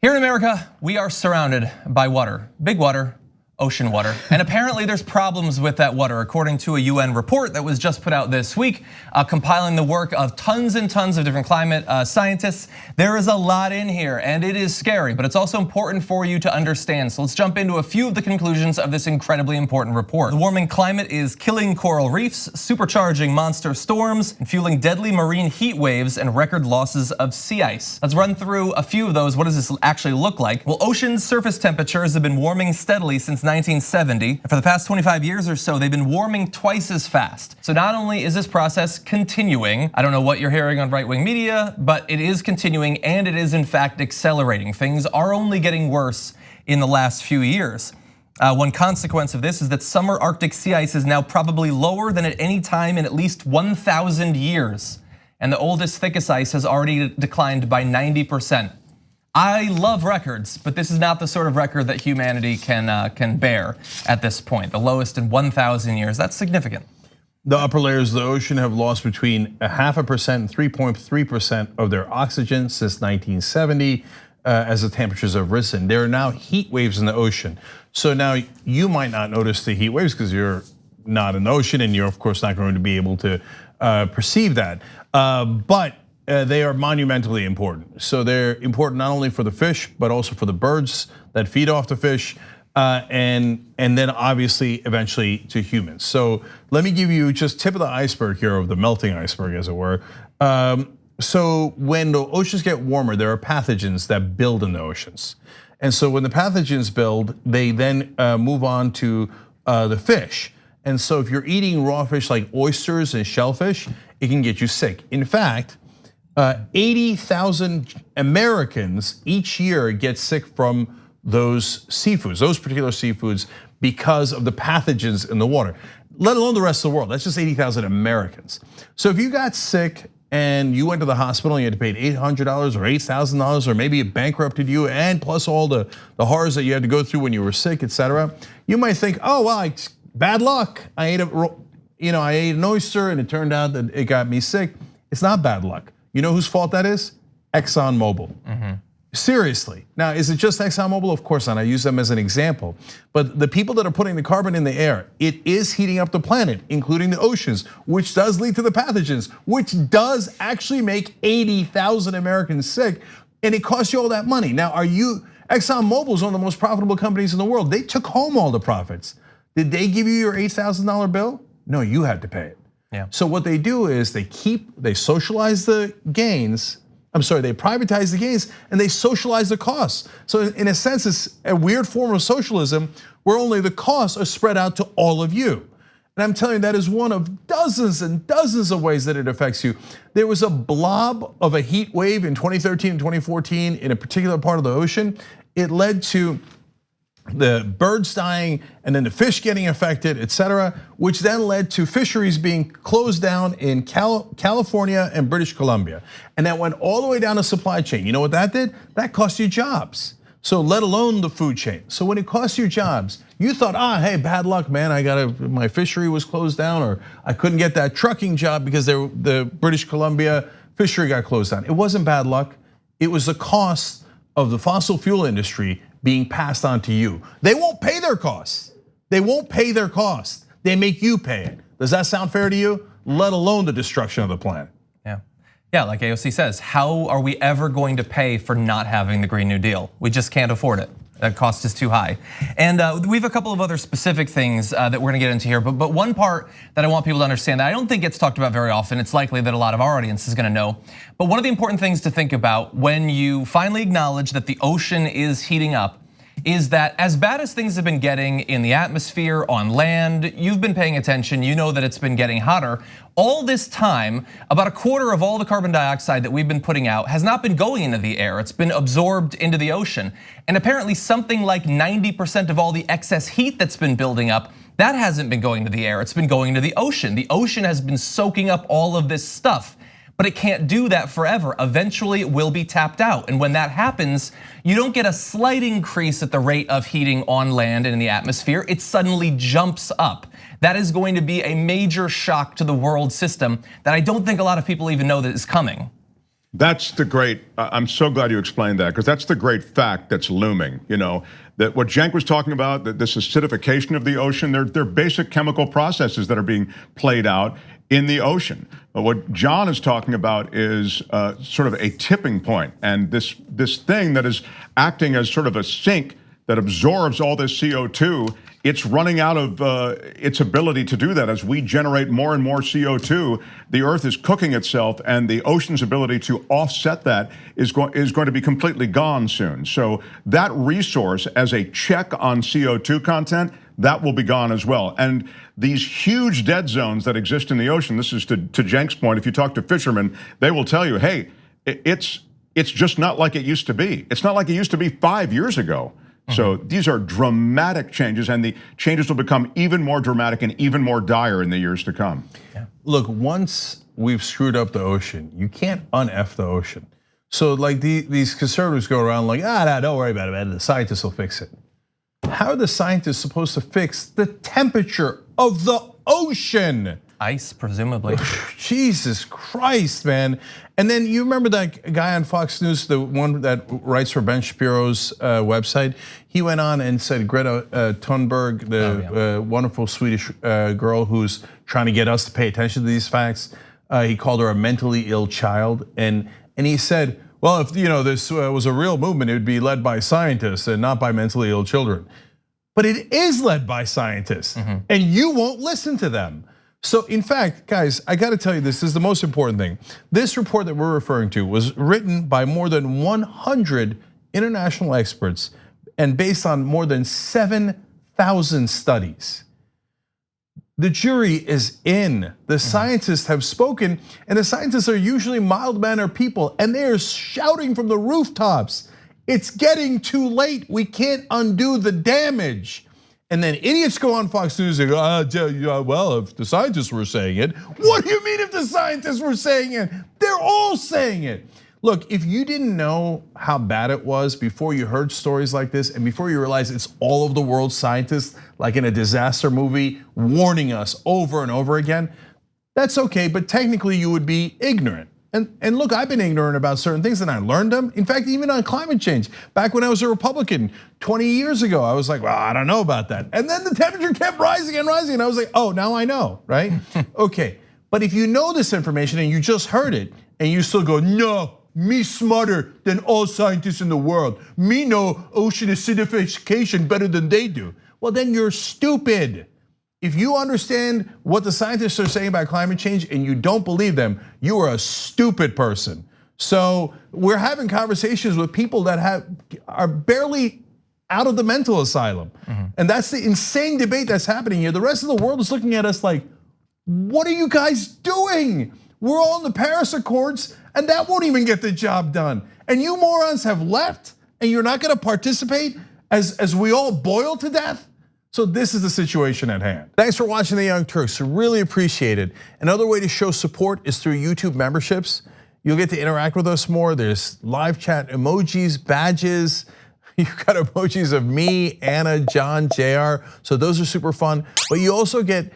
Here in America, we are surrounded by water, big water, ocean water. And apparently there's problems with that water, according to a UN report that was just put out this week, compiling the work of tons and tons of different climate scientists. There is a lot in here and it is scary, but it's also important for you to understand. So let's jump into a few of the conclusions of this incredibly important report. The warming climate is killing coral reefs, supercharging monster storms, and fueling deadly marine heat waves and record losses of sea ice. Let's run through a few of those. What does this actually look like? Well, ocean surface temperatures have been warming steadily since 1970. For the past 25 years or so, they've been warming twice as fast. So not only is this process continuing, I don't know what you're hearing on right-wing media, but it is continuing and it is in fact accelerating. Things are only getting worse in the last few years. One consequence of this is that summer Arctic sea ice is now probably lower than at any time in at least 1,000 years. And the oldest, thickest ice has already declined by 90%. I love records, but this is not the sort of record that humanity can bear at this point. The lowest in 1,000 years, that's significant. The upper layers of the ocean have lost between 0.5% and 3.3% of their oxygen since 1970 as the temperatures have risen. There are now heat waves in the ocean. So now you might not notice the heat waves because you're not in the ocean and you're of course not going to be able to perceive that. But they are monumentally important. So they're important not only for the fish, but also for the birds that feed off the fish, and then obviously eventually to humans. So let me give you just tip of the iceberg here, of the melting iceberg as it were. So when the oceans get warmer, there are pathogens that build in the oceans. And so when the pathogens build, they then move on to the fish. And so if you're eating raw fish like oysters and shellfish, it can get you sick. In fact, 80,000 Americans each year get sick from those seafoods, those particular seafoods, because of the pathogens in the water, let alone the rest of the world. That's just 80,000 Americans. So if you got sick and you went to the hospital and you had to pay $800 or $8,000, or maybe it bankrupted you, and plus all the horrors that you had to go through when you were sick, etc., you might think, oh well, it's bad luck. I ate an oyster and it turned out that it got me sick. It's not bad luck. You know whose fault that is? ExxonMobil. Seriously. Now, is it just ExxonMobil? Of course not. I use them as an example. But the people that are putting the carbon in the air, it is heating up the planet, including the oceans, which does lead to the pathogens, which does actually make 80,000 Americans sick, and it costs you all that money. Now, ExxonMobil is one of the most profitable companies in the world. They took home all the profits. Did they give you your $8,000 bill? No, you had to pay it. Yeah. So what they do is they socialize the gains. They privatize the gains and they socialize the costs. So in a sense, it's a weird form of socialism where only the costs are spread out to all of you. And I'm telling you, that is one of dozens and dozens of ways that it affects you. There was a blob of a heat wave in 2013 and 2014 in a particular part of the ocean. It led to the birds dying and then the fish getting affected, etc., which then led to fisheries being closed down in California and British Columbia. And that went all the way down the supply chain. You know what that did? That cost you jobs. So let alone the food chain. So when it costs you jobs, you thought, hey, bad luck, man. My fishery was closed down, or I couldn't get that trucking job because the British Columbia fishery got closed down. It wasn't bad luck. It was the cost of the fossil fuel industry being passed on to you. They won't pay their costs. They won't pay their costs. They make you pay it. Does that sound fair to you? Let alone the destruction of the planet. Yeah, like AOC says, how are we ever going to pay for not having the Green New Deal? We just can't afford it. That cost is too high. And we have a couple of other specific things that we're gonna get into here, but one part that I want people to understand that I don't think gets talked about very often, it's likely that a lot of our audience is gonna know, but one of the important things to think about when you finally acknowledge that the ocean is heating up is that as bad as things have been getting in the atmosphere, on land, you've been paying attention, you know that it's been getting hotter. All this time, about a quarter of all the carbon dioxide that we've been putting out has not been going into the air, it's been absorbed into the ocean. And apparently something like 90% of all the excess heat that's been building up, that hasn't been going to the air, it's been going to the ocean. The ocean has been soaking up all of this stuff. But it can't do that forever. Eventually it will be tapped out. And when that happens, you don't get a slight increase at the rate of heating on land and in the atmosphere, it suddenly jumps up. That is going to be a major shock to the world system that I don't think a lot of people even know that is coming. That's the great, I'm so glad you explained that, because that's the great fact that's looming, that what Cenk was talking about, that this acidification of the ocean, they're basic chemical processes that are being played out in the ocean. But what John is talking about is sort of a tipping point, and this thing that is acting as sort of a sink that absorbs all this CO2, it's running out of its ability to do that. As we generate more and more CO2, the Earth is cooking itself, and the ocean's ability to offset that is going to be completely gone soon. So that resource, as a check on CO2 content, that will be gone as well. And these huge dead zones that exist in the ocean, this is to Cenk's point, if you talk to fishermen, they will tell you, hey, it's just not like it used to be. It's not like it used to be 5 years ago. So these are dramatic changes, and the changes will become even more dramatic and even more dire in the years to come. Yeah. Look, once we've screwed up the ocean, you can't un-F the ocean. So like these conservatives go around like, don't worry about it, the scientists will fix it. How are the scientists supposed to fix the temperature of the ocean? Ice, presumably. Jesus Christ, man. And then you remember that guy on Fox News, the one that writes for Ben Shapiro's website? He went on and said Greta Thunberg, the wonderful Swedish girl who's trying to get us to pay attention to these facts, he called her a mentally ill child. And he said, well, if this was a real movement, it would be led by scientists and not by mentally ill children. But it is led by scientists, and you won't listen to them. So in fact, guys, I gotta tell you this is the most important thing. This report that we're referring to was written by more than 100 international experts and based on more than 7,000 studies. The jury is in. The scientists have spoken, and the scientists are usually mild-mannered people, and they are shouting from the rooftops, it's getting too late, we can't undo the damage. And then idiots go on Fox News and go, well, if the scientists were saying it. What do you mean if the scientists were saying it? They're all saying it. Look, if you didn't know how bad it was before you heard stories like this, and before you realize it's all of the world's scientists, like in a disaster movie, warning us over and over again, that's okay, but technically you would be ignorant. And look, I've been ignorant about certain things and I learned them. In fact, even on climate change, back when I was a Republican 20 years ago, I was like, well, I don't know about that. And then the temperature kept rising and rising, and I was like, oh, now I know, right? Okay, but if you know this information and you just heard it, and you still go, no, me smarter than all scientists in the world. Me know ocean acidification better than they do. Well, then you're stupid. If you understand what the scientists are saying about climate change and you don't believe them, you are a stupid person. So we're having conversations with people that are barely out of the mental asylum. And that's the insane debate that's happening here. The rest of the world is looking at us like, what are you guys doing? We're all in the Paris Accords, and that won't even get the job done. And you morons have left, and you're not gonna participate as we all boil to death? So this is the situation at hand. Thanks for watching The Young Turks, really appreciate it. Another way to show support is through YouTube memberships. You'll get to interact with us more. There's live chat emojis, badges. You've got emojis of me, Anna, John, JR, so those are super fun. But you also get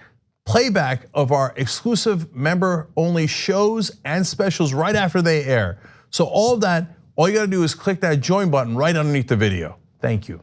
playback of our exclusive member-only shows and specials right after they air. So all of that, all you gotta do is click that join button right underneath the video. Thank you.